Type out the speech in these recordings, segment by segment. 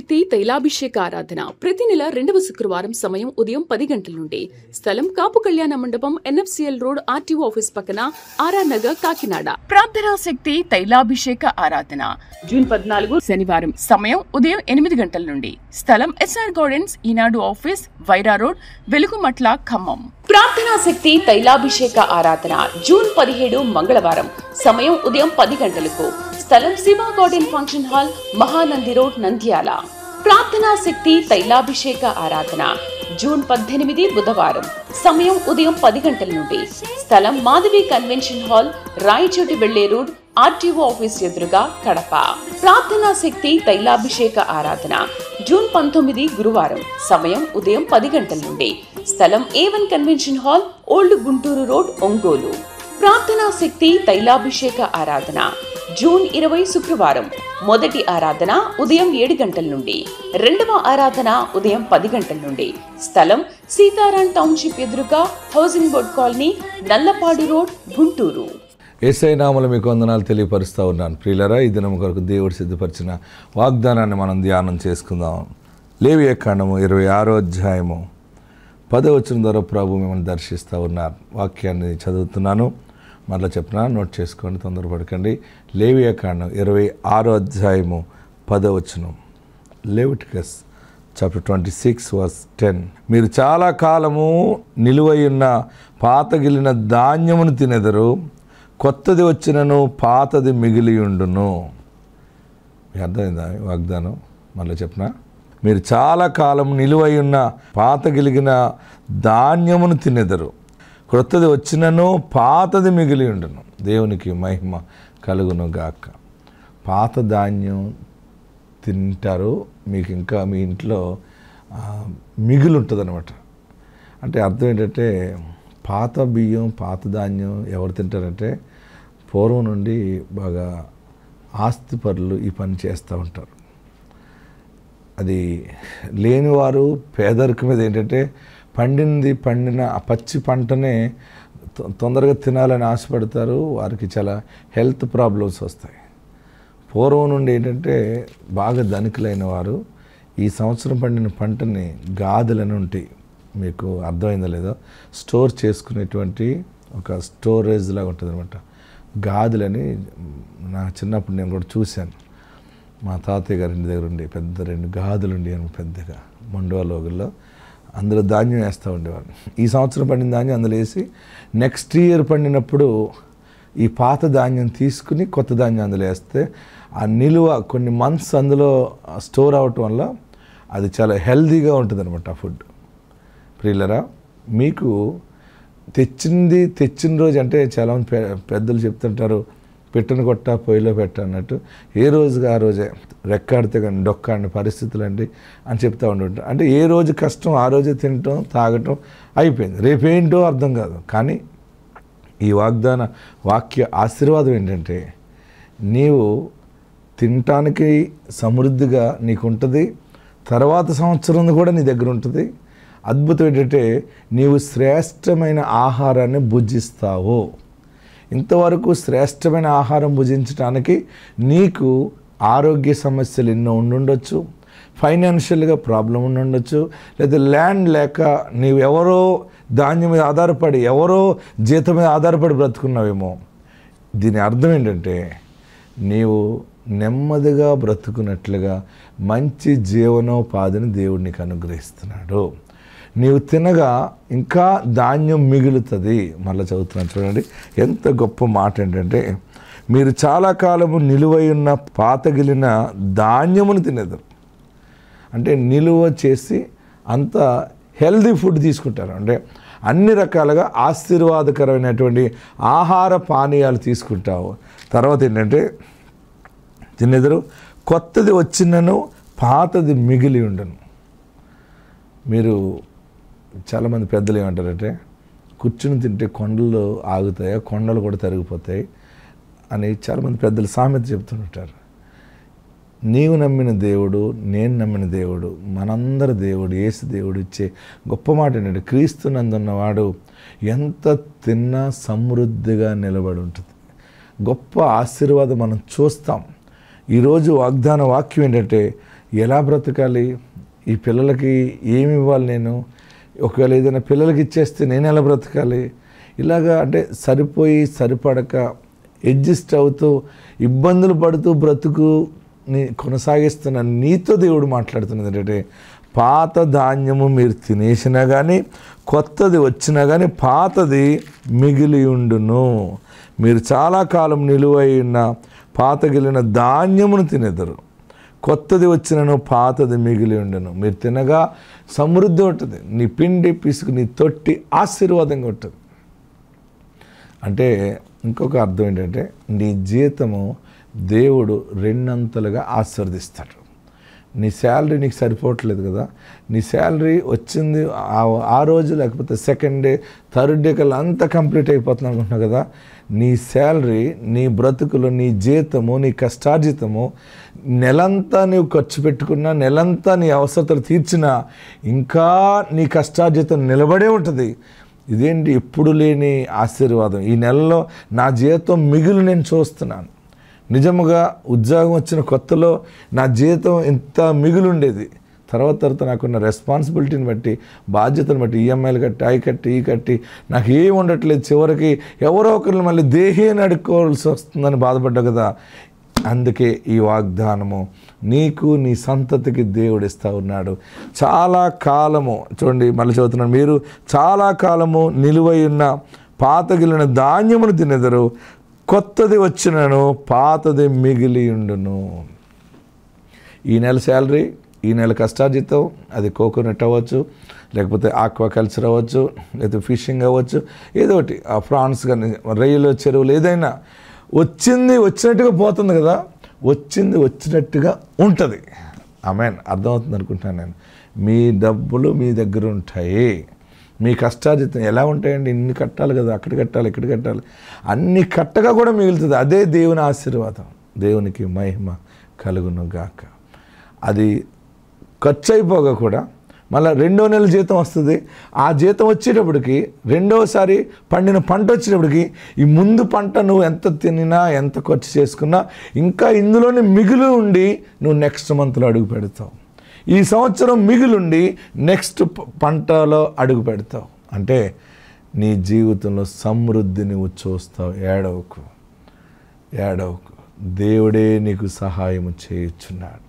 శక్తి తైలాభిషేక ఆరాధన ప్రతి నెల 2వ శుక్రవారం సమయం ఉదయం 10 గంటల నుండి. స్థలం కాపు కళ్యాణ మండపం, NFCL రోడ్, RTO ఆఫీస్ పక్కన, RR నగర్, కాకినాడ. ప్రార్థనా శక్తి తైలాభిషేక ఆరాధన జూన్ 14 శనివారం సమయం ఉదయం 8 గంటల నుండి. స్థలం SR గార్డెన్స్, ఈనాడు ఆఫీస్, వైరా రోడ్, వెలుగుమట్ల, ఖమ్మం. ప్రార్థనా శక్తి తైలాభిషేక ఆరాధన జూన్ 17 మంగళవారం సమయం ఉదయం 10 గంటలకు. స్థలం Shiva garden function hall, Mahanandi road, Nandyal. ప్రార్థనా శక్తి తైలాభిషేక ఆరాధన జూన్ 18 బుధవారం సమయం ఉదయం 10 గంటల నుండి. స్థలం మాధవి కన్వెన్షన్ హాల్, రాయచోటి వెళ్లే రోడ్, RTO ఆఫీస్ ఎదురుగా, కడప. ప్రార్థనా శక్తి తైలాభిషేక ఆరాధన జూన్ 19 గురువారం సమయం ఉదయం 10 గంటల నుండి. స్థలం A1 convention hall, old Guntur road, Ongole. ప్రార్థనా శక్తి తైలాభిషేక ఆరాధన జూన్ 20 శుక్రవారం మొదటి ఆరాధన ఉదయం 7 గంటల నుండి. రెండవ ఆరాధన ఉదయం 10 గంటల నుండి. స్థలం సీతారాం టౌన్షిప్ ఎదురుగా, housing board colony, Nallapadu road, Guntur. Yesayya నామములో మీకు వందనాలు తెలియపరుస్తూ ఉన్నాను. ప్రియులారా, ఈ దినం కొరకు దేవుడు సిద్ధపరిచిన వాగ్దానాన్ని మనం ధ్యానం చేసుకుందాం. లేవియా కాండము 26వ అధ్యాయము 10వ వచనం ద్వారా ప్రభు మిమ్మల్ని దర్శిస్తూ ఉన్నారు. వాక్యాన్ని చదువుతున్నాను, మరలా చెప్పినా నోట్ చేసుకోండి, తొందరపడకండి. లేవియా కాండం 26వ అధ్యాయము 10వ వచనం. Leviticus chapter 26 verse 10. మీరు చాలా కాలము నిలువయున్న పాతగిలిన ధాన్యమును తినెదరు, కొత్తది వచ్చినను పాతది మిగిలియుండును. మీకు అర్థమైందా వాగ్దానం? మళ్ళీ చెప్పిన, మీరు చాలా కాలం నిలువయున్న పాతగిలిగిన ధాన్యమును తినెదరు, క్రొత్తది వచ్చినను పాతది మిగిలి ఉండును. దేవునికి మహిమ కలుగును గాక. పాత ధాన్యం తింటారు, మీకు ఇంకా మీ ఇంట్లో మిగిలి ఉంటుంది అనమాట. అంటే అర్థం ఏంటంటే, పాత బియ్యం, పాత ధాన్యం ఎవరు తింటారంటే, పూర్వం నుండి బాగా ఆస్తిపరులు ఈ పని చేస్తూ ఉంటారు. అది లేనివారు పేదరికం మీద ఏంటంటే, పండిన ఆ పచ్చి పంటనే తొందరగా తినాలని ఆశపడతారు. వారికి చాలా హెల్త్ ప్రాబ్లమ్స్ వస్తాయి. పూర్వం నుండి ఏంటంటే, బాగా ధనికులైన వారు ఈ సంవత్సరం పండిన పంటని గాదులని ఉంటాయి, మీకు అర్థమైందో లేదో, స్టోర్ చేసుకునేటువంటి ఒక స్టోరేజ్ లాగా ఉంటుంది అనమాట. గాదులని నా చిన్నప్పుడు నేను కూడా చూశాను. మా తాతయ్య గారి ఇంటి దగ్గర ఉండి పెద్ద 2 గాదులు ఉండి అని పెద్దగా మండవాలోగుల్లో, అందులో ధాన్యం వేస్తూ ఉండేవారు. ఈ సంవత్సరం పండిన ధాన్యం అందులో వేసి నెక్స్ట్ ఇయర్ పండినప్పుడు ఈ పాత ధాన్యం తీసుకుని కొత్త ధాన్యం అందులో వేస్తే ఆ నిలువ కొన్ని మంత్స్ అందులో స్టోర్ అవటం వల్ల అది చాలా హెల్తీగా ఉంటుంది అనమాట ఆ ఫుడ్. ప్రియులరా, మీకు తెచ్చిన రోజు అంటే చాలామంది పెద్దలు చెప్తుంటారు, పెట్టను కొట్ట పొయ్యిలో పెట్ట అన్నట్టు. ఏ రోజుగా ఆ రోజే రెక్కాడితే కానీ డొక్కాడిన పరిస్థితులు అండి అని చెప్తూ ఉంటుంటారు. అంటే ఏ రోజు కష్టం ఆ రోజే తినటం, తాగటం అయిపోయింది. రేపేంటో అర్థం కాదు. కానీ ఈ వాక్య ఆశీర్వాదం ఏంటంటే, నీవు తినటానికి సమృద్ధిగా నీకు ఉంటుంది, తర్వాత సంవత్సరం కూడా నీ దగ్గర ఉంటుంది. అద్భుతం ఏంటంటే, నీవు శ్రేష్టమైన ఆహారాన్ని భుజిస్తావు. ఇంతవరకు శ్రేష్టమైన ఆహారం భుజించడానికి నీకు ఆరోగ్య సమస్యలు ఎన్నో ఉండుండొచ్చు, ఫైనాన్షియల్గా ప్రాబ్లం ఉండుండొచ్చు, లేదా ల్యాండ్ లేక నీవు ఎవరో ధాన్యం మీద ఆధారపడి, ఎవరో జీతం మీద ఆధారపడి బ్రతుకున్నావేమో. దీని అర్థం ఏంటంటే, నీవు నెమ్మదిగా బ్రతుకున్నట్లుగా మంచి జీవనోపాధిని దేవుడు నీకు అనుగ్రహిస్తున్నాడు. నీవు తినగా ఇంకా ధాన్యం మిగులుతుంది. మళ్ళీ చదువుతున్నాను చూడండి, ఎంత గొప్ప మాట ఏంటంటే, మీరు చాలా కాలము నిలువయున్న పాతగిలిన ధాన్యమును తినేదారు. అంటే నిలువ చేసి అంత హెల్దీ ఫుడ్ తీసుకుంటారు. అంటే అన్ని రకాలుగా ఆశీర్వాదకరమైనటువంటి ఆహార పానీయాలు తీసుకుంటావు. తర్వాత ఏంటంటే, తినేదరు, కొత్తది వచ్చినను పాతది మిగిలి ఉండను. మీరు చాలామంది పెద్దలు ఏమంటారంటే, కూర్చుని తింటే కొండలు ఆగుతాయా, కొండలు కూడా తరిగిపోతాయి అని చాలామంది పెద్దలు సామెత చెప్తుంటారు. నీవు నమ్మిన దేవుడు, నేను నమ్మిన దేవుడు, మనందరి దేవుడు, యేసు దేవుడు ఇచ్చే గొప్ప మాట ఏంటంటే, క్రీస్తునందున్నవాడు ఎంత తిన్నా సమృద్ధిగా నిలబడి ఉంటుంది. గొప్ప ఆశీర్వాదం మనం చూస్తాం. ఈరోజు వాగ్దాన వాక్యం ఏంటంటే, ఎలా బ్రతకాలి, ఈ పిల్లలకి ఏమి ఇవ్వాలి, నేను ఒకవేళ ఏదైనా పిల్లలకి ఇచ్చేస్తే నేను ఎలా బ్రతకాలి, ఇలాగా అంటే సరిపడక అడ్జస్ట్ అవుతూ ఇబ్బందులు పడుతూ బ్రతుకుని కొనసాగిస్తున్న నీతో దేవుడు మాట్లాడుతున్నది ఏంటంటే, పాత ధాన్యము మీరు తినేసినా కానీ కొత్తది వచ్చినా కానీ పాతది మిగిలి ఉండును. మీరు చాలా కాలం నిలువై ఉన్న పాతగిలిన ధాన్యమును తినేదరు, కొత్తది వచ్చినను పాతది మిగిలి ఉండును. మీరు తినగా సమృద్ధి ఉంటుంది, నీ పిండి పిసుకు నీ తొట్టి ఆశీర్వాదంగా ఉంటుంది. అంటే ఇంకొక అర్థం ఏంటంటే, నీ జీతము దేవుడు రెండంతలుగా ఆశీర్వదిస్తాడు. నీ శాలరీ నీకు సరిపోవట్లేదు కదా, నీ శాలరీ వచ్చింది ఆ రోజు లేకపోతే సెకండ్ డే థర్డ్ డే కల్లా అంతా కంప్లీట్ అయిపోతుంది అనుకుంటున్నావు కదా, నీ శాలరీ, నీ బ్రతుకులు, నీ జీతము, నీ కష్టార్జితము నెలంతా నీవు ఖర్చు పెట్టుకున్నా, నెలంతా నీ అవసరతలు తీర్చినా ఇంకా నీ కష్టార్జితం నిలబడే ఉంటుంది. ఇదేంటి ఎప్పుడు లేని ఆశీర్వాదం, ఈ నెలలో నా జీతం మిగులు నేను చూస్తున్నాను. నిజముగా ఉద్యోగం వచ్చిన కొత్తలో నా జీతం ఇంత మిగులు ఉండేది, తర్వాత నాకున్న రెస్పాన్సిబిలిటీని బట్టి, బాధ్యతను బట్టి, ఈఎంఐలు కట్టి, ఈ కట్టి నాకు ఏమి ఉండట్లేదు, చివరికి ఎవరో ఒకరిని మళ్ళీ దేహేని అడుక్కోవాల్సి వస్తుందని బాధపడ్డా కదా. అందుకే ఈ వాగ్దానము నీకు నీ సంతతికి దేవుడు ఇస్తూ ఉన్నాడు. చాలా కాలము, చూడండి మళ్ళీ చదువుతున్నాను, మీరు చాలా కాలము నిలువై ఉన్న పాతగిలిన ధాన్యమును తినెదరు, కొత్తది వచ్చినను పాతది మిగిలి ఉండును. ఈ నెల శాలరీ, ఈ నెల కష్టార్జితం, అది కోకోనట్ అవ్వచ్చు, లేకపోతే ఆక్వాకల్చర్ అవ్వచ్చు, లేకపోతే ఫిషింగ్ అవ్వచ్చు, ఏదో ఒకటి, ఆ ప్రాన్స్ కానీ రొయ్యలు చెరువులు ఏదైనా వచ్చినట్టుగా పోతుంది కదా, వచ్చినట్టుగా ఉంటుంది. ఆమేన్. అర్థమవుతుంది అనుకుంటున్నాను నేను. మీ డబ్బులు మీ దగ్గర ఉంటాయి, మీ కష్టార్జితం ఎలా ఉంటాయండి, ఇన్ని కట్టాలి కదా, అక్కడ కట్టాలి, ఇక్కడ కట్టాలి, అన్ని కట్టగా కూడా మిగులుతుంది. అదే దేవుని ఆశీర్వాదం. దేవునికి మహిమ కలుగును గాక. అది ఖర్చు అయిపోగా కూడా మళ్ళీ రెండో నెల జీతం వస్తుంది. ఆ జీతం వచ్చేటప్పటికి రెండోసారి పండిన పంట వచ్చేటప్పటికి ఈ ముందు పంట నువ్వు ఎంత తినినా, ఎంత ఖర్చు చేసుకున్నా ఇంకా ఇందులోనే మిగులు ఉండి నువ్వు నెక్స్ట్ మంత్లో అడుగు పెడతావు. ఈ సంవత్సరం మిగులుండి నెక్స్ట్ పంటలో అడుగు పెడతావు. అంటే నీ జీవితంలో సమృద్ధి నువ్వు చూస్తావు. ఏడవకు, దేవుడే నీకు సహాయం చేయుచున్నాడు.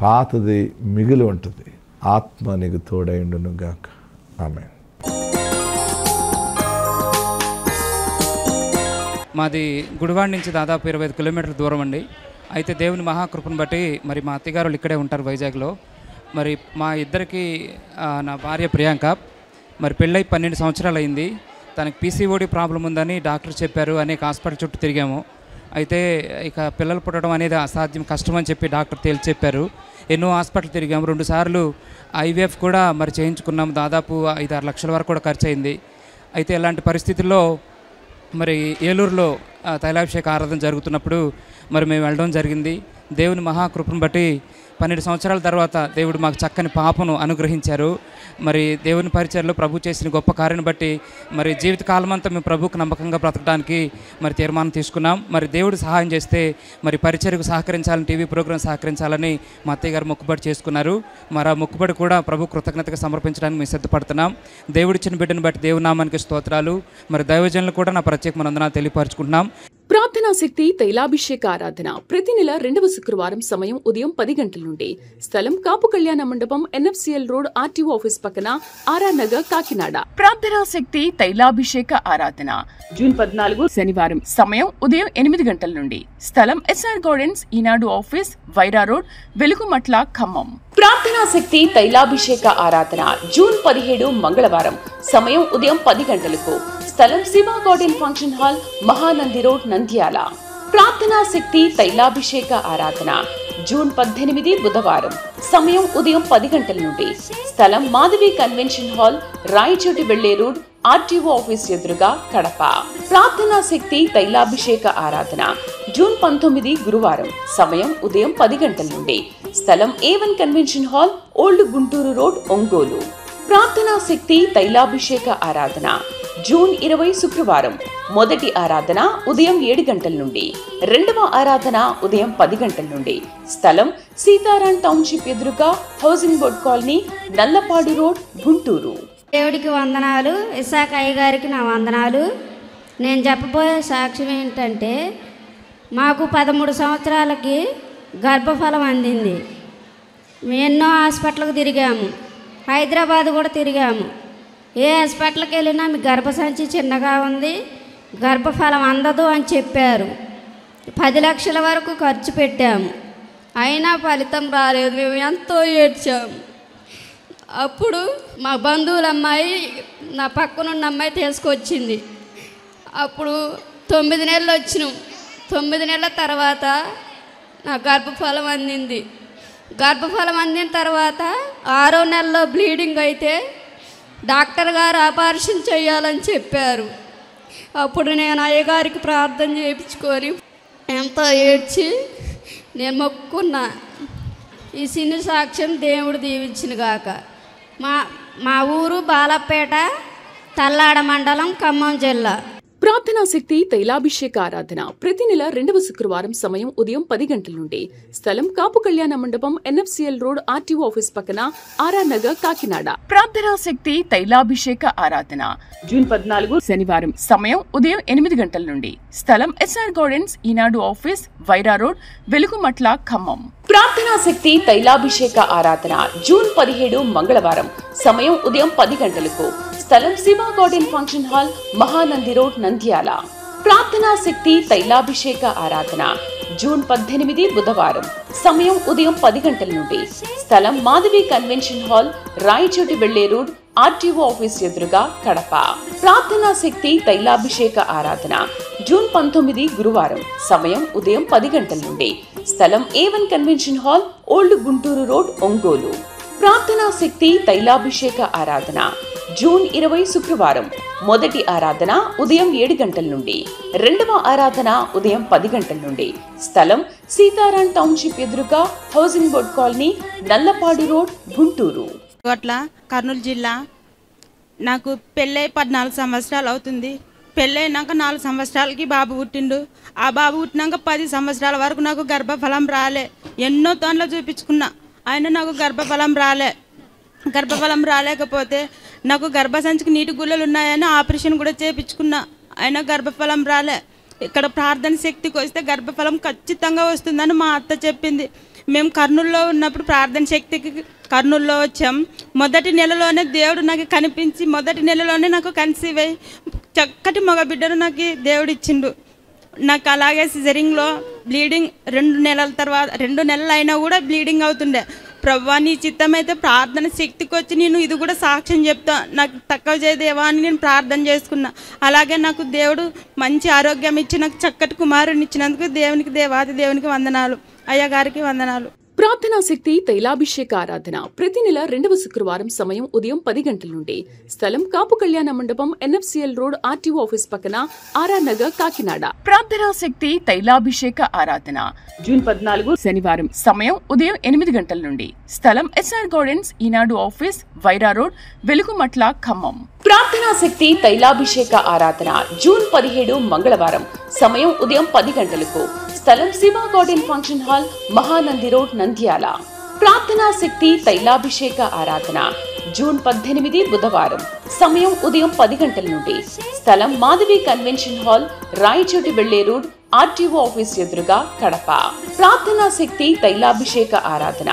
పాతది మిగిలి ఉంటుంది, ఆత్మ నీకు తోడైండును గాక. ఆమేన్. మాది గుడివాడ నుంచి దాదాపు 25 కిలోమీటర్ల దూరం అండి. అయితే దేవుని మహాకృపను బట్టి మరి మా అత్తగారు ఇక్కడే ఉంటారు వైజాగ్లో. మరి మా ఇద్దరికి నా భార్య ప్రియాంక మరి పెళ్ళై 12 సంవత్సరాలు అయింది. తనకి పీసీఓడి ప్రాబ్లం ఉందని డాక్టర్ చెప్పారు. అనేక హాస్పిటల్ చుట్టూ తిరిగాము. అయితే ఇక పిల్లలు పుట్టడం అనేది అసాధ్యం, కష్టం అని చెప్పి డాక్టర్ తేల్చి చెప్పారు. ఎన్నో హాస్పిటల్ తిరిగాము. 2 సార్లు ఐవీఎఫ్ కూడా మరి చేయించుకున్నాము. దాదాపు 5-6 లక్షల వరకు కూడా ఖర్చు అయింది. అయితే ఇలాంటి పరిస్థితుల్లో మరి ఏలూరులో తైలాభిషేక ఆరాధన జరుగుతున్నప్పుడు మరి మేము వెళ్ళడం జరిగింది. దేవుని మహాకృపను బట్టి 12 సంవత్సరాల తర్వాత దేవుడు మాకు చక్కని పాపను అనుగ్రహించారు. మరి దేవుని పరిచర్లో ప్రభు చేసిన గొప్ప కార్యాన్ని బట్టి మరి జీవితకాలం అంతా మేము ప్రభువుకు నమ్మకంగా బ్రతకడానికి మరి తీర్మానం తీసుకున్నాం. మరి దేవుడు సహాయం చేస్తే మరి పరిచర్యకు సహకరించాలని, టీవీ ప్రోగ్రాం సహకరించాలని మా అత్తయ్య గారు మొక్కుబడి చేసుకున్నారు. మరి ఆ మొక్కుబడి కూడా ప్రభు కృతజ్ఞతగా సమర్పించడానికి మేము సిద్ధపడుతున్నాం. దేవుడిచ్చిన బిడ్డను బట్టి దేవుని నామానికి స్తోత్రాలు. మరి దైవజనులు కూడా నా ప్రత్యేక వందనాలు తెలియపరుచుకుంటున్నాం. ప్రార్థనా శక్తి తైలాభిషేక ఆరాధన ప్రతి నెల 2వ శుక్రవారం సమయం ఉదయం 10 గంటల నుండి. స్థలం కాపు కళ్యాణ మండపం, ఎన్ఎఫ్సిఎల్ రోడ్, ఆర్టీఓ ఆఫీస్ పక్కన, ఆర్ఆర్ నగర్, కాకినాడ. ప్రార్థనా శక్తి తైలాభిషేక ఆరాధన జూన్ 14 శనివారం సమయం ఉదయం 8 గంటల నుండి. స్థలం ఎస్ఆర్ గార్డెన్స్, ఈనాడు ఆఫీస్, వైరా రోడ్, వెలుగుమట్ల, ఖమ్మం. ప్రార్థనా శక్తి తైలాభిషేక ఆరాధన జూన్ 17 మంగళవారం సమయం ఉదయం 10 గంటలకు. స్థలం Shiva garden function hall, Mahanandi road, Nandyal. ప్రార్థనా శక్తి తైలాభిషేక ఆరాధన జూన్ 18 బుధవారం సమయం ఉదయం 10 గంటల నుండి. స్థలం మాధవి కన్వెన్షన్ హాల్, రాయచోటి వెళ్లే రోడ్, ఆర్టీఓ ఆఫీస్ ఎదురుగా, కడప. ప్రార్థనా శక్తి తైలాభిషేక ఆరాధన జూన్ 19 గురువారం సమయం ఉదయం 10 గంటల నుండి. స్థలం A1 convention hall, old Guntur road, Ongole. ప్రార్థనా శక్తి తైలాభిషేక ఆరాధన జూన్ 20 శుక్రవారం మొదటి ఆరాధన ఉదయం 7 గంటల నుండి, రెండవ ఆరాధన ఉదయం 10 గంటల నుండి. స్థలం సీతారాం టౌన్షిప్ ఎదురుగా housing board colony, Nallapadu road, Guntur. దేవుడికి వందనాలు. ఇసాక్ అయ్య గారికి నా వందనాలు. నేను చెప్పబోయే సాక్ష్యం ఏంటంటే, మాకు 13 సంవత్సరాలకి గర్భఫలం అందింది. మేము ఎన్నో హాస్పిటల్కి తిరిగాము, హైదరాబాద్ కూడా తిరిగాము. ఏ హాస్పిటల్కి వెళ్ళినా మీ గర్భసంచి చిన్నగా ఉంది, గర్భఫలం అందదు అని చెప్పారు. 10 లక్షల వరకు ఖర్చు పెట్టాము, అయినా ఫలితం రాలేదు. మేము ఎంతో ఏడ్చాము. అప్పుడు మా బంధువుల అమ్మాయి, నా పక్కనున్న అమ్మాయి తీసుకొచ్చింది. అప్పుడు 9 నెలలు వచ్చినాం. 9 నెలల తర్వాత నా గర్భఫలం అందింది. గర్భఫలం అందిన తర్వాత 6వ నెలలో బ్లీడింగ్ అయితే డాక్టర్ గారు ఆపరేషన్ చేయాలని చెప్పారు. అప్పుడు నేను అయ్యగారికి ప్రార్థన చేయించుకొని ఎంతో ఏడ్చి నేను మొక్కుకున్నా. ఈ చిన్న సాక్ష్యం దేవుడు దీవించిన గాక. మా ఊరు బాలపేట, తల్లాడ మండలం, ఖమ్మం జిల్లా. ప్రార్థనా శక్తి తైలాభిషేక ఆరాధన ప్రతి నెల 2వ శుక్రవారం సమయం ఉదయం 10 గంటల నుండి. స్థలం కాపు కళ్యాణ మండపం, ఎన్ఎఫ్సిఎల్ రోడ్, ఆర్టీఓ ఆఫీస్ పక్కన, ఆర్ఆర్ నగర్, కాకినాడ. ప్రార్థనా శక్తి తైలాభిషేక ఆరాధన జూన్ 14 శనివారం సమయం ఉదయం 8 గంటల నుండి. స్థలం ఎస్ఆర్ గార్డెన్స్, ఈనాడు ఆఫీస్, వైరా రోడ్, వెలుగుమట్ల, ఖమ్మం. ప్రార్థనా శక్తి తైలాభిషేక ఆరాధన జూన్ 17 మంగళవారం సమయం ఉదయం 10 గంటలకు. స్థలం Shiva garden function hall, Mahanandi road, Nandyal. ప్రార్థనా శక్తి తైలాభిషేక ఆరాధన జూన్ 18 బుధవారం సమయం ఉదయం 10 గంటల నుండి. స్థలం మాధవి కన్వెన్షన్ హాల్, రాయచోటి వెళ్లే రోడ్, ఆర్టీఓ ఆఫీస్ ఎదురుగా, కడప. ప్రార్థనా శక్తి తైలాభిషేక ఆరాధన జూన్ 19 గురువారం సమయం ఉదయం 10 గంటల నుండి. స్థలం A1 convention hall, old Guntur road, Ongole. ప్రార్థనా శక్తి తైలాభిషేక ఆరాధన జూన్ 20 శుక్రవారం మొదటి ఆరాధన ఉదయం 7 గంటల నుండి, రెండవ ఆరాధన ఉదయం 10 గంటల నుండి. స్థలం సీతారాం టౌన్షిప్ ఎదురుగా housing board colony, Nallapadu road, Guntur. Kurnool జిల్లా. నాకు పెళ్ళై 14 సంవత్సరాలు అవుతుంది. పెళ్ళైనాక 4 సంవత్సరాలకి బాబు పుట్టిండు. ఆ బాబు పుట్టినాక 10 సంవత్సరాల వరకు నాకు గర్భఫలం రాలే. ఎన్నో తోన్లు చూపించుకున్నా, అయినా నాకు గర్భఫలం రాలే. గర్భఫలం రాలేకపోతే నాకు గర్భసంచికి నీటి గుల్లలు ఉన్నాయని ఆపరేషన్ కూడా చేయించుకున్నా, అయినా గర్భఫలం రాలే. ఇక్కడ ప్రార్థన శక్తికి వస్తే గర్భఫలం ఖచ్చితంగా వస్తుందని మా అత్త చెప్పింది. మేము కర్నూలులో ఉన్నప్పుడు ప్రార్థన శక్తికి కర్నూలులో వచ్చాం. మొదటి నెలలోనే దేవుడు నాకు కనిపించి, మొదటి నెలలోనే నాకు కన్సీవ్ అయ్యి చక్కటి మగ బిడ్డను నాకు దేవుడు ఇచ్చిండు. నాకు అలాగే సిజరింగ్లో బ్లీడింగ్ 2 నెలల తర్వాత 2 నెలలు అయినా కూడా బ్లీడింగ్ అవుతుండే. ప్రభువా, నీ చిత్తమైతే ప్రార్థన శక్తికి వచ్చి నేను ఇది కూడా సాక్ష్యం చెప్తా, నాకు తక్కువ చేయదేవా అని నేను ప్రార్థన చేసుకున్నా. అలాగే నాకు దేవుడు మంచి ఆరోగ్యం ఇచ్చి నాకు చక్కటి కుమారుని ఇచ్చినందుకు దేవునికి, దేవాది దేవునికి వందనాలు. అయ్యగారికి వందనాలు. ప్రార్థనా శక్తి తైలాభిషేక ఆరాధన ప్రతి నెల 2వ శుక్రవారం సమయం ఉదయం 10 గంటల నుండి. స్థలం కాపు కళ్యాణ మండపం, ఎన్ఎఫ్సిఎల్ రోడ్, ఆర్టీఓ ఆఫీస్ పక్కన, ఆర్ఆర్ నగర్, కాకినాడ. ప్రార్థనా శక్తి తైలాభిషేక ఆరాధన జూన్ 14 శనివారం సమయం ఉదయం 8 గంటల నుండి. స్థలం ఎస్ఆర్ గార్డెన్స్, ఈనాడు ఆఫీస్, వైరా రోడ్, వెలుగుమట్ల, ఖమ్మం. ప్రార్థనా శక్తి తైలాభిషేక ఆరాధన జూన్ 17 మంగళవారం సమయం ఉదయం 10 గంటలకు. స్థలం Shiva garden function hall, Mahanandi road, Nandyal. ప్రార్థనా శక్తి తైలాభిషేక ఆరాధన జూన్ 18 బుధవారం సమయం ఉదయం 10 గంటల నుండి. స్థలం మాధవి కన్వెన్షన్ హాల్, రాయచోటి వెళ్లే రోడ్, ఆర్టీఓ ఆఫీస్ ఎదురుగా, కడప. ప్రార్థనా శక్తి తైలాభిషేక ఆరాధన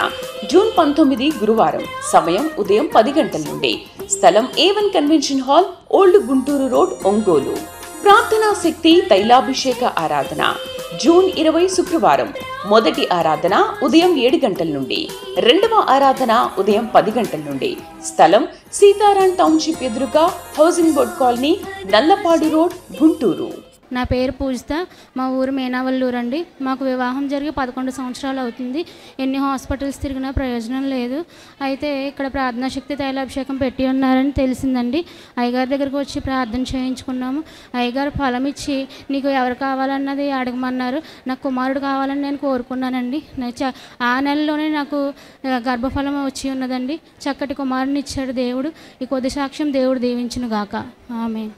జూన్ 19 గురువారం సమయం ఉదయం 10 గంటల నుండి. స్థలం A1 convention hall, old Guntur road, Ongole. ప్రార్థనా శక్తి తైలాభిషేక ఆరాధన జూన్ 20 శుక్రవారం మొదటి ఆరాధన ఉదయం 7 గంటల నుండి, రెండవ ఆరాధన ఉదయం 10 గంటల నుండి. స్థలం సీతారాం టౌన్షిప్ ఎదురుగా housing board colony, Nallapadu road, Guntur. నా పేరు పూజిత, మా ఊరు మేనావల్లూరు అండి. మాకు వివాహం జరిగి 11 సంవత్సరాలు అవుతుంది. ఎన్ని హాస్పిటల్స్ తిరిగినా ప్రయోజనం లేదు. అయితే ఇక్కడ ప్రార్థనా శక్తి తైలాభిషేకం పెట్టి ఉన్నారని తెలిసిందండి. అయ్యగారి దగ్గరకు వచ్చి ప్రార్థన చేయించుకున్నాము. అయ్యగారు ఫలం ఇచ్చి నీకు ఎవరు కావాలన్నది అడగమన్నారు. నాకు కుమారుడు కావాలని నేను కోరుకున్నానండి. ఆ నెలలోనే నాకు గర్భఫలం వచ్చి ఉన్నదండి. చక్కటి కుమారుని ఇచ్చాడు దేవుడు. ఈ కొద్ది సాక్ష్యం దేవుడు దీవించును గాక. ఆమేన్.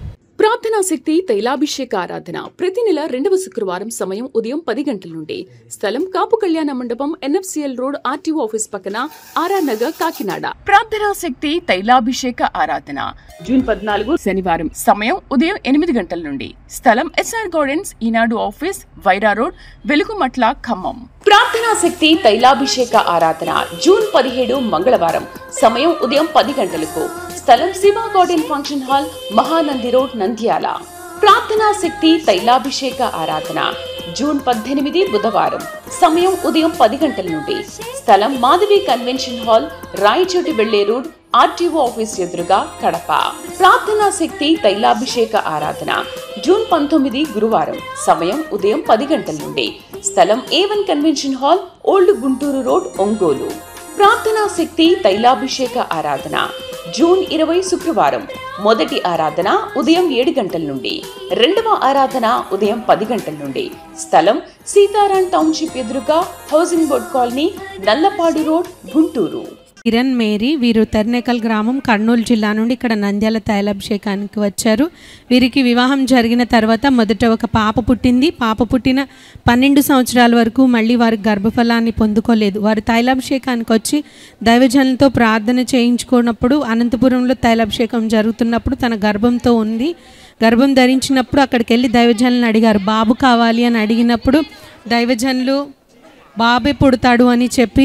ప్రార్థనా శక్తి తైలాభిషేక ఆరాధన ప్రతి నెల 2వ శుక్రవారం సమయం ఉదయం 10 గంటల నుండి. స్థలం కాపు కళ్యాణ మండపం, NFCL రోడ్, RTO ఆఫీస్ పక్కన, RR నగర్, కాకినాడ. ప్రార్థనా శక్తి తైలాభిషేక ఆరాధన జూన్ 14 శనివారం సమయం ఉదయం 8 గంటల నుండి. స్థలం SR గార్డెన్స్, ఈనాడు ఆఫీస్, వైరా రోడ్, వెలుగుమట్ల, ఖమ్మం. ప్రార్థనా శక్తి తైలాభిషేక ఆరాధన జూన్ 17 మంగళవారం సమయం ఉదయం 10 గంటలకు. స్థలం Shiva garden function hall, Mahanandi road, Nandyal. ప్రార్థనా శక్తి తైలాభిషేక ఆరాధన జూన్ 18 బుధవారం సమయం ఉదయం 10 గంటల నుండి. స్థలం మాధవి కన్వెన్షన్ హాల్, రాయచోటి వెళ్లే రోడ్, RTO ఆఫీస్ ఎదురుగా, కడప. ప్రార్థనా శక్తి తైలాభిషేక ఆరాధన జూన్ 19 గురువారం సమయం ఉదయం 10 గంటల నుండి. స్థలం A1 convention hall, old Guntur road, Ongole. ప్రార్థనా శక్తి తైలాభిషేక ఆరాధన జూన్ 20 శుక్రవారం మొదటి ఆరాధన ఉదయం 7 గంటల నుండి. రెండవ ఆరాధన ఉదయం 10 గంటల నుండి. స్థలం సీతారాం టౌన్షిప్ ఎదురుగా, housing board colony, Nallapadu road, Guntur. Kiran Mary, వీరు తర్నేకల్ గ్రామం, కర్నూలు జిల్లా నుండి ఇక్కడ నంద్యాల తైలాభిషేకానికి వచ్చారు. వీరికి వివాహం జరిగిన తర్వాత మొదట ఒక పాప పుట్టింది. పాప పుట్టిన 12 సంవత్సరాల వరకు మళ్ళీ వారి గర్భఫలాన్ని పొందుకోలేదు. వారు తైలాభిషేకానికి వచ్చి దైవజనులతో ప్రార్థన చేయించుకున్నప్పుడు, అనంతపురంలో తైలాభిషేకం జరుగుతున్నప్పుడు తన గర్భంతో ఉంది. గర్భం ధరించినప్పుడు అక్కడికి వెళ్ళి దైవజనులను అడిగారు, బాబు కావాలి అని అడిగినప్పుడు దైవజనులు బాబే పుడతాడు అని చెప్పి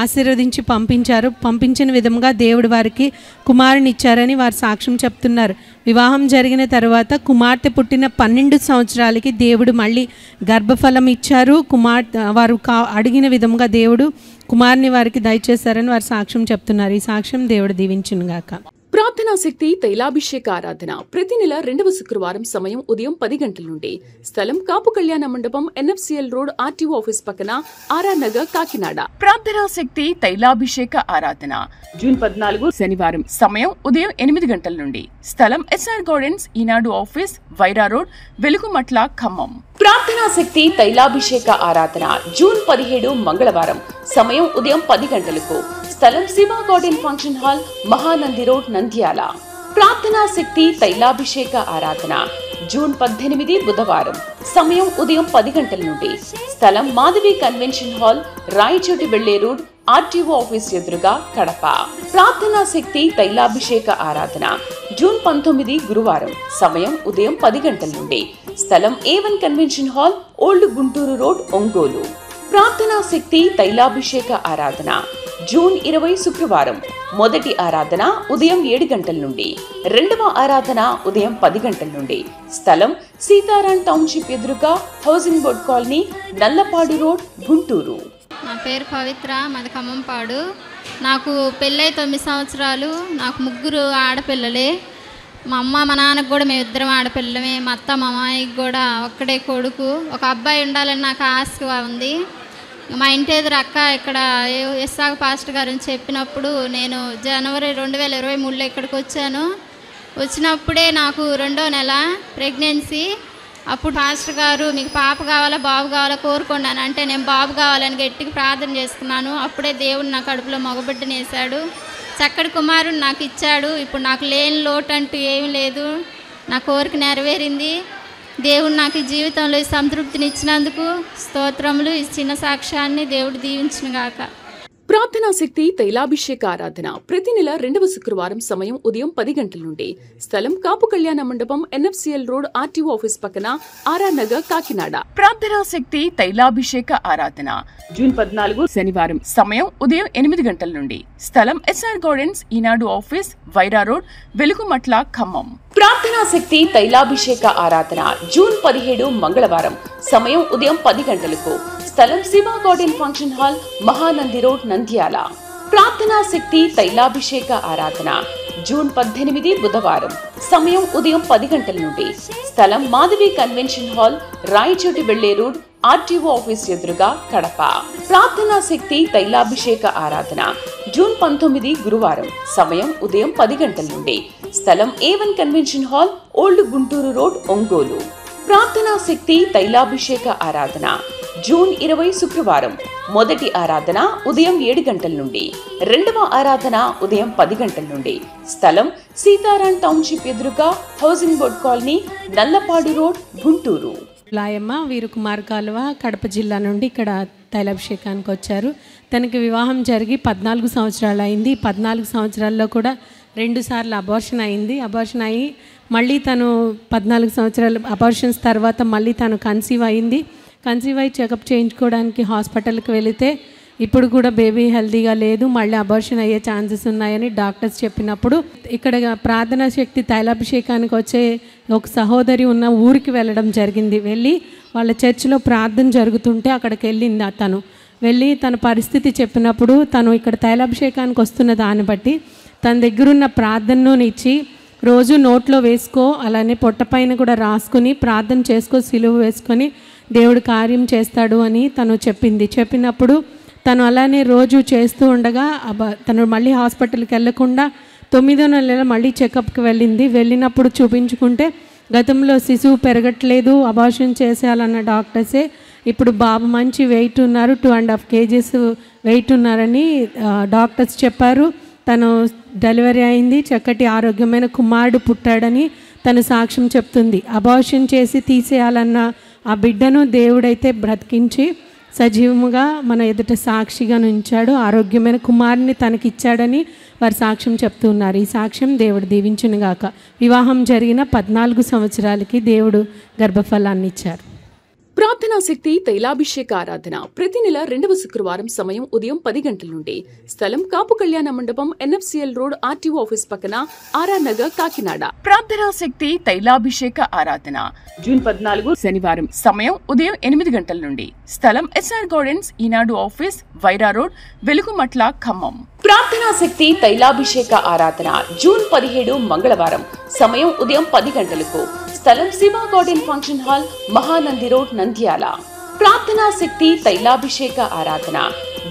ఆశీర్వదించి పంపించారు. పంపించిన విధంగా దేవుడు వారికి కుమారుని ఇచ్చారని వారు సాక్ష్యం చెప్తున్నారు. వివాహం జరిగిన తర్వాత కుమార్తె పుట్టిన 12 సంవత్సరాలకి దేవుడు మళ్ళీ గర్భఫలం ఇచ్చారు. వారు అడిగిన విధంగా దేవుడు కుమారుని వారికి దయచేశారని వారు సాక్ష్యం చెప్తున్నారు. ఈ సాక్ష్యం దేవుడు దీవించునుగాక. ప్రార్థనా శక్తి తైలాభిషేక ఆరాధన ప్రతి నెల 2వ శుక్రవారం సమయం ఉదయం 10 గంటల నుండి. స్థలం కాపు కళ్యాణ మండపం, NFCL రోడ్, RTO ఆఫీస్ పక్కన, RR నగర్, కాకినాడ. ప్రార్థనా శక్తి తైలాభిషేక ఆరాధన జూన్ 14 శనివారం సమయం ఉదయం 8 గంటల నుండి. స్థలం SR గార్డెన్స్, ఈనాడు ఆఫీస్, వైరా రోడ్, వెలుగుమట్ల, ఖమ్మం. ప్రార్థనా శక్తి తైలాభిషేక ఆరాధన జూన్ 17 మంగళవారం సమయం ఉదయం 10 గంటలకు. స్థలం Shiva garden function hall, Mahanandi road, Nandyal. ప్రార్థనా శక్తి తైలాభిషేక ఆరాధన జూన్ 18 బుధవారం సమయం ఉదయం 10 గంటల నుండి. స్థలం మాధవి కన్వెన్షన్ హాల్, రాయచోటి వెళ్లే రోడ్, RTO ఆఫీస్ ఎదురుగా, కడప. ప్రార్థనా శక్తి తైలాభిషేక ఆరాధన జూన్ 19 గురువారం సమయం ఉదయం 10 గంటల నుండి. స్థలం A1 convention hall, old Guntur road, Ongole. ప్రార్థనా శక్తి తైలాభిషేక ఆరాధన జూన్ 20 శుక్రవారం మొదటి ఆరాధన ఉదయం 7 గంటల నుండి. రెండవ ఆరాధన ఉదయం 10 గంటల నుండి. స్థలం సీతారాం టౌన్షిప్ ఎదురుగా, housing board colony, Nallapadu road, Guntur. నా పేరు పవిత్ర, మాది ఖమ్మంపాడు. నాకు పెళ్ళై 9 సంవత్సరాలు. నాకు 3 ఆడపిల్లలే. మా అమ్మ మా నాన్నకు కూడా మేము 2 ఆడపిల్లలమే. మా అత్త మా మామయ్యకి కూడా ఒక్కడే కొడుకు. ఒక అబ్బాయి ఉండాలని నాకు ఆశగా ఉంది. మా ఇంటి ఎదురు అక్క ఇక్కడ ఎస్సాగ పాస్టర్ గారని చెప్పినప్పుడు నేను జనవరి 2023లో ఇక్కడికి వచ్చాను. వచ్చినప్పుడే నాకు 2వ నెల ప్రెగ్నెన్సీ. అప్పుడు పాస్టర్ గారు మీకు పాప కావాలా బాబు కావాలా కోరుకోండి అని అంటే నేను బాబు కావాలని గట్టిగా ప్రార్థన చేసుకున్నాను. అప్పుడే దేవుడు నా కడుపులో మగబిడ్డని వేశాడు. చక్కటి కుమారుడు నాకు ఇచ్చాడు. ఇప్పుడు నాకు లేని లోటు అంటూ ఏమీ లేదు. నా కోరిక నెరవేరింది. దేవుడు నాకు జీవితంలో సంతృప్తిని ఇచ్చినందుకు స్తోత్రములు. ఈ చిన్న సాక్ష్యాన్ని దేవుడు దీవించునుగాక. ప్రార్థనా శక్తి తైలాభిషేక ఆరాధన ప్రతి నెల 2వ శుక్రవారం సమయం ఉదయం 10 గంటల నుండి. స్థలం కాపు కళ్యాణ మండపం, NFCL రోడ్, RTO ఆఫీస్ పక్కన, RR నగర్, కాకినాడ. ప్రార్థనా శక్తి తైలాభిషేక ఆరాధన జూన్ 14 శనివారం సమయం ఉదయం 8 గంటల నుండి. స్థలం SR గార్డెన్స్, ఈనాడు ఆఫీస్, వైరా రోడ్, వెలుగుమట్ల, ఖమ్మం. ప్రార్థనా శక్తి తైలాభిషేక ఆరాధన జూన్ 17 మంగళవారం సమయం ఉదయం 10 గంటలకు. స్థలం Shiva garden function hall, Mahanandi road, Nandyal. ప్రార్థనా శక్తి తైలాభిషేక ఆరాధన జూన్ 18 బుధవారం సమయం ఉదయం 10 గంటల నుండి. స్థలం మాధవి కన్వెన్షన్ హాల్, రాయచోటి వెళ్లే రోడ్, RTO ఆఫీస్ ఎదురుగా, కడప. ప్రార్థనా శక్తి తైలాభిషేక ఆరాధన జూన్ 19 గురువారం సమయం ఉదయం 10 గంటల నుండి. స్థలం A1 convention hall, old Guntur road, Ongole. ప్రార్థనా శక్తి తైలాభిషేక ఆరాధన జూన్ 20 శుక్రవారం మొదటి ఆరాధన ఉదయం 7 గంటల నుండి, రెండవ ఆరాధన ఉదయం 10 గంటల నుండి. స్థలం సీతారాం టౌన్షిప్ ఎదురుగా housing board colony, Nallapadu road, Guntur. Layamma వీరు కుమార్ కాలువ కడప జిల్లా నుండి ఇక్కడ తైలాభిషేకానికి వచ్చారు. తనకి వివాహం జరిగి 14 సంవత్సరాలు అయింది. 14 సంవత్సరాల్లో కూడా 2 సార్లు అబార్షన్ అయింది. అబార్షన్ అయ్యి మళ్ళీ తను 14 సంవత్సరాలు అబార్షన్స్ తర్వాత మళ్ళీ తను కన్సీవ్ అయింది. కన్సీవ్ అయ్యి చెకప్ చేయించుకోవడానికి హాస్పిటల్కి వెళితే ఇప్పుడు కూడా బేబీ హెల్తీగా లేదు, మళ్ళీ అబార్షన్ అయ్యే ఛాన్సెస్ ఉన్నాయని డాక్టర్స్ చెప్పినప్పుడు ఇక్కడ ప్రార్థనా శక్తి తైలాభిషేకానికి వచ్చే ఒక సహోదరి ఉన్న ఊరికి వెళ్ళడం జరిగింది. వెళ్ళి వాళ్ళ చర్చిలో ప్రార్థన జరుగుతుంటే అక్కడికి వెళ్ళింది. తను వెళ్ళి తన పరిస్థితి చెప్పినప్పుడు తను ఇక్కడ తైలాభిషేకానికి వస్తున్న దాన్ని బట్టి తన దగ్గరున్న ప్రార్థనను ఇచ్చి రోజు నోట్లో వేసుకో, అలానే పొట్టపైన కూడా రాసుకొని ప్రార్థన చేసుకో, సిలువ వేసుకొని దేవుడు కార్యం చేస్తాడు అని తను చెప్పింది. చెప్పినప్పుడు తను అలానే రోజు చేస్తూ ఉండగా తను మళ్ళీ హాస్పిటల్కి వెళ్ళకుండా 9వ నెలలో మళ్ళీ చెకప్కి వెళ్ళింది. వెళ్ళినప్పుడు చూపించుకుంటే గతంలో శిశువు పెరగట్లేదు, అబార్షన్ చేసేయాలన్న డాక్టర్సే ఇప్పుడు బాబు మంచి వెయిట్ ఉన్నారు, 2.5 kgs వెయిట్ ఉన్నారని డాక్టర్స్ చెప్పారు. తను డెలివరీ అయింది, చక్కటి ఆరోగ్యమైన కుమారుడు పుట్టాడని తను సాక్ష్యం చెప్తుంది. అబార్షన్ చేసి తీసేయాలన్న ఆ బిడ్డను దేవుడైతే బ్రతికించి సజీవముగా మన ఎదుట సాక్షిగా ఉంచాడు. ఆరోగ్యమైన కుమారుని తనకిచ్చాడని వారు సాక్ష్యం చెప్తున్నారు. ఈ సాక్ష్యం దేవుడు దీవించునుగాక. వివాహం జరిగిన 14 సంవత్సరాలకి దేవుడు గర్భఫలాన్ని ఇచ్చారు. ప్రార్థనా శక్తి తైలాభిషేక ఆరాధన ప్రతి నెల 2వ శుక్రవారం సమయం ఉదయం 10 గంటల నుండి. స్థలం కాపు కళ్యాణ మండపం, NFCL రోడ్, RTO ఆఫీస్ పక్కన, ఆర్ఆర్ నగర్, కాకినాడ. ప్రార్థనా శక్తి తైలాభిషేక ఆరాధన జూన్ 14 శనివారం సమయం ఉదయం 8 గంటల నుండి. స్థలం SR గార్డెన్స్, ఈనాడు ఆఫీస్, వైరా రోడ్, వెలుగుమట్ల, ఖమ్మం. ప్రార్థనా శక్తి తైలాభిషేక ఆరాధన జూన్ 17 మంగళవారం సమయం ఉదయం 10 గంటలకు. స్థలం Shiva garden function hall, Mahanandi road, Nandyal. ప్రార్థనా శక్తి తైలాభిషేక ఆరాధన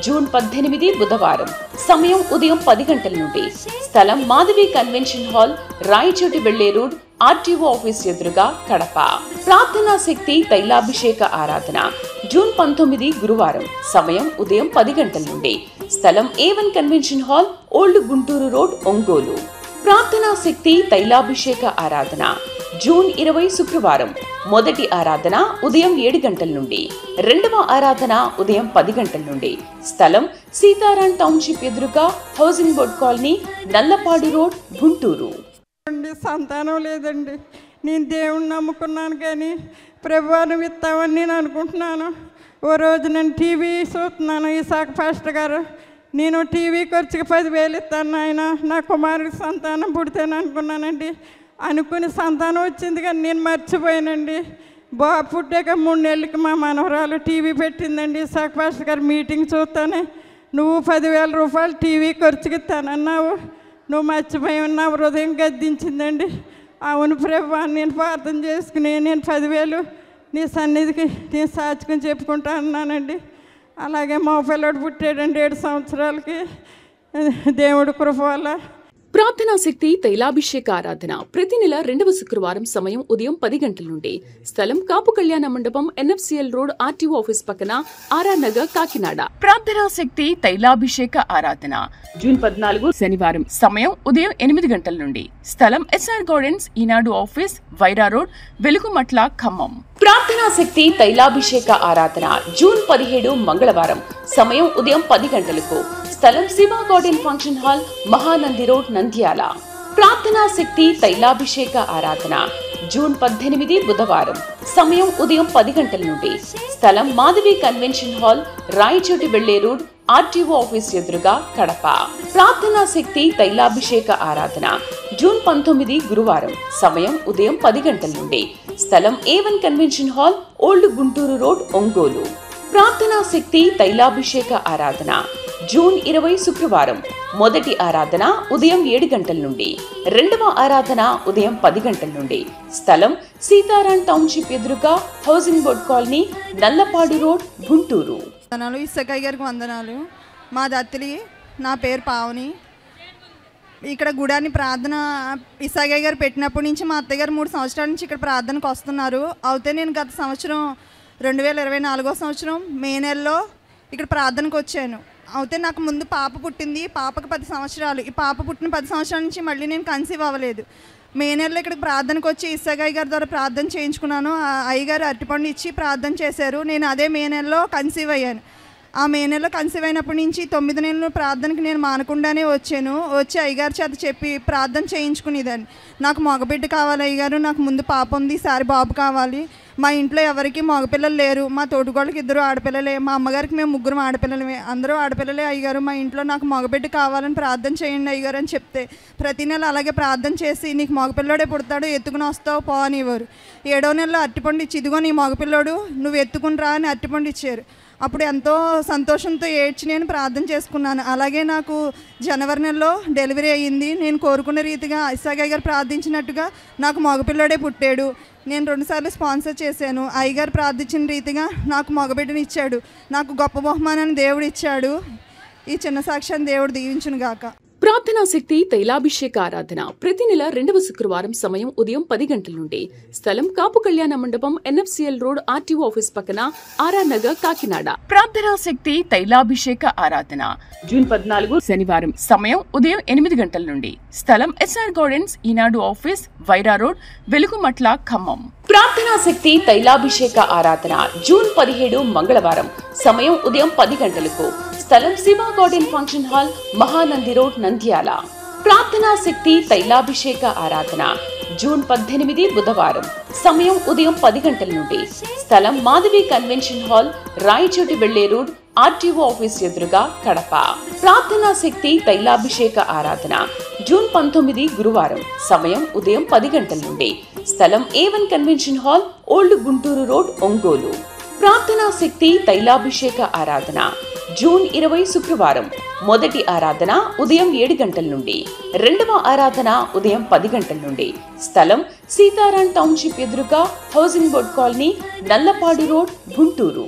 జూన్ 18 బుధవారం సమయం ఉదయం 10 గంటల నుండి. స్థలం మాధవి కన్వెన్షన్ హాల్, రాయచోటి వెళ్లే రోడ్, RTO ఆఫీస్ ఎదురుగా, కడప. ప్రార్థనా శక్తి తైలాభిషేక ఆరాధన జూన్ 19 గురువారం సమయం ఉదయం 10 గంటల నుండి. స్థలం A1 convention hall, old Guntur road, Ongole. ప్రార్థనా శక్తి తైలాభిషేక ఆరాధన జూన్ 20 శుక్రవారం మొదటి ఆరాధన ఉదయం 7 గంటల నుండి, రెండవ ఆరాధన ఉదయం 10 గంటల నుండి. స్థలం సీతారాం టౌన్షిప్ ఎదురుగా housing board colony, Nallapadu road, Guntur. సంతానం లేదండి. నేను దేవుణ్ణి నమ్ముకున్నాను కానీ ప్రభువాన్ని ఇస్తామని నేను అనుకుంటున్నాను. ఓ రోజు నేను టీవీ చూస్తున్నాను, ఇసాక్ పాస్టర్ గారు, నేను టీవీ ఖర్చుకి 10,000 ఇస్తాను ఆయన, నా కుమారుడికి సంతానం పుడితేనే అనుకున్నానండి. అనుకుని సంతానం వచ్చింది కానీ నేను మర్చిపోయానండి. బాబు పుట్టాక 3 నెలలకి మా మనవరాలు టీవీ పెట్టిందండి. ఇసాక్ పాస్టర్ గారు మీటింగ్ చూస్తానే, నువ్వు 10,000 రూపాయలు టీవీ ఖర్చుకి ఇస్తానన్నావు, నువ్వు మర్చిపోయి నా హృదయం గద్దించిందండి. అవును ప్రభు, నేను ప్రార్థన చేసుకుని నేను 10,000 నీ సన్నిధికి నేను సాచుకుని చెప్పుకుంటా అన్నానండి. అలాగే మా పిల్లడు పుట్టాడండి 7 సంవత్సరాలకి, దేవుడి కృప వల్ల. ప్రార్థనా శక్తి తైలాభిషేక ఆరాధన ప్రతి నెల 2వ శుక్రవారం సమయం ఉదయం 10 గంటల నుండి. స్థలం కాపు కళ్యాణ మండపం, NFCL రోడ్, RTO ఆఫీస్ పక్కన, ఆర్ఆర్ నగర్, కాకినాడ. ప్రార్థనా శక్తి తైలాభిషేక ఆరాధన జూన్ 14 శనివారం సమయం ఉదయం 8 గంటల నుండి. స్థలం SR గార్డెన్స్, ఈనాడు ఆఫీస్, వైరా రోడ్, వెలుగుమట్ల, ఖమ్మం. ప్రార్థనా శక్తి తైలాభిషేక ఆరాధన జూన్ 17 మంగళవారం సమయం ఉదయం 10 గంటలకు. స్థలం Shiva garden function hall, Mahanandi road, Nandyal. ప్రార్థనా శక్తి తైలాభిషేక ఆరాధన జూన్ 18 బుధవారం సమయం ఉదయం 10 గంటల నుండి. స్థలం మాధవి కన్వెన్షన్ హాల్, రాయచోటి వెళ్లే రోడ్, RTO ఆఫీస్ ఎదురుగా, కడప. ప్రార్థనా శక్తి తైలాభిషేక ఆరాధన జూన్ 19 గురువారం సమయం ఉదయం 10 గంటల నుండి. స్థలం A1 convention hall, old Guntur road, Ongole. ప్రార్థనా శక్తి తైలాభిషేక ఆరాధన జూన్ 20 శుక్రవారం మొదటి ఆరాధన ఉదయం 7 గంటల నుండి, రెండవ ఆరాధన ఉదయం 10 గంటల నుండి. స్థలం సీతారాం టౌన్షిప్ ఎదురుగా housing board colony, Nallapadu road, Guntur. వందనాలు. ఇసకయ్య గారికి వందనాలు. మా దత్తిలి, నా పేరు పావని. ఇక్కడ గుడాన్ని ప్రార్థన ఇసకయ్య గారు పెట్టినప్పటి నుంచి మా అత్తయ్య గారు 3 సంవత్సరాల నుంచి ఇక్కడ ప్రార్థనకు వస్తున్నారు. అయితే నేను గత సంవత్సరం 2024 సంవత్సరం మే నెలలో ఇక్కడ ప్రార్థనకు వచ్చాను. అయితే నాకు ముందు పాప పుట్టింది. పాపకు 10 సంవత్సరాలు. ఈ పాప పుట్టిన 10 సంవత్సరాల నుంచి మళ్ళీ నేను కన్సీవ్ అవ్వలేదు. మే నెలలో ఇక్కడికి ప్రార్థనకు వచ్చి ఇస్సాక్ అయ్యగారి ద్వారా ప్రార్థన చేయించుకున్నాను. ఆ అయ్యగారు అరటిపండు ఇచ్చి ప్రార్థన చేశారు. నేను అదే మే నెలలో కన్సీవ్ అయ్యాను. ఆ మే నెలలో కన్సీవ్ అయినప్పటి నుంచి 9 నెలలు ప్రార్థనకి నేను మానకుండానే వచ్చి అయ్యగారి చేత చెప్పి ప్రార్థన చేయించుకునేదాన్ని. నాకు మగబిడ్డ కావాలి అయ్యగారు, నాకు ముందు పాప ఉంది, ఈసారి బాబు కావాలి. మా ఇంట్లో ఎవరికి మగపిల్లలు లేరు. మా తోటికోళ్ళకి 2 ఆడపిల్లలే, మా అమ్మగారికి మేము 3 ఆడపిల్లలమే, అందరూ ఆడపిల్లలే అయ్యగారు. మా ఇంట్లో నాకు మగబిడ్డ కావాలని ప్రార్థన చేయండి అయ్యగారు అని చెప్తే ప్రతి నెల అలాగే ప్రార్థన చేసి నీకు మగపిల్లోడే పుడతాడు, ఎత్తుకుని వస్తావు పో అనేవారు. 7వ నెలలో అరటిపండు ఇచ్చి ఇదిగో నీ మగపిల్లోడు, నువ్వు ఎత్తుకుని రా అని అరటిపండు ఇచ్చారు. అప్పుడు ఎంతో సంతోషంతో ఏడ్చి నేను ప్రార్థన చేసుకున్నాను. అలాగే నాకు జనవరి నెలలో డెలివరీ అయ్యింది. నేను కోరుకున్న రీతిగా ఇస్సాక్ అయ్యగారు ప్రార్థించినట్టుగా నాకు మగపిల్లోడే పుట్టాడు. నేను 2 సార్లు స్పాన్సర్ చేశాను. అయ్యగారు ప్రార్థించిన రీతిగా నాకు మగబిడ్డని ఇచ్చాడు. నాకు గొప్ప బహుమానాన్ని దేవుడు ఇచ్చాడు. ఈ చిన్న సాక్ష్యాన్ని దేవుడు దీవించును గాక. ప్రార్థనా శక్తి తైలాభిషేక ఆరాధన ప్రతి నెల 2వ శుక్రవారం సమయం ఉదయం 10 గంటల నుండి. స్థలం కాపు కళ్యాణ మండపం, NFCL రోడ్, RTO ఆఫీస్ పక్కన, ఆర్ఆర్ నగర్, కాకినాడ. ప్రార్థనా శక్తి తైలాభిషేక ఆరాధన జూన్ 14 శనివారం సమయం ఉదయం 8 గంటల నుండి. స్థలం SR గార్డెన్స్, ఈనాడు ఆఫీస్, వైరా రోడ్, వెలుగుమట్ల, ఖమ్మం. ప్రార్థనా శక్తి తైలాభిషేక ఆరాధన జూన్ 17 మంగళవారం సమయం ఉదయం 10 గంటలకు. స్థలం Shiva garden function hall, Mahanandi road, Nandyal. ప్రార్థనా శక్తి తైలాభిషేక ఆరాధన జూన్ 18 బుధవారం సమయం ఉదయం 10 గంటల నుండి. స్థలం మాధవి కన్వెన్షన్ హాల్, రాయచోటి వెళ్లే రోడ్, RTO ఆఫీస్ ఎదురుగా, కడప. ప్రార్థనా శక్తి తైలాభిషేక ఆరాధన జూన్ 19 గురువారం సమయం ఉదయం 10 గంటల నుండి. స్థలం A1 convention hall, old Guntur road, Ongole. ప్రార్థనా శక్తి తైలాభిషేక ఆరాధన జూన్ 20 శుక్రవారం మొదటి ఆరాధన ఉదయం 7 గంటల నుండి. 2వ ఆరాధన ఉదయం 10 గంటల నుండి. స్థలం సీతారాం టౌన్షిప్ ఎదురుగా, housing board colony, Nallapadu road, Guntur.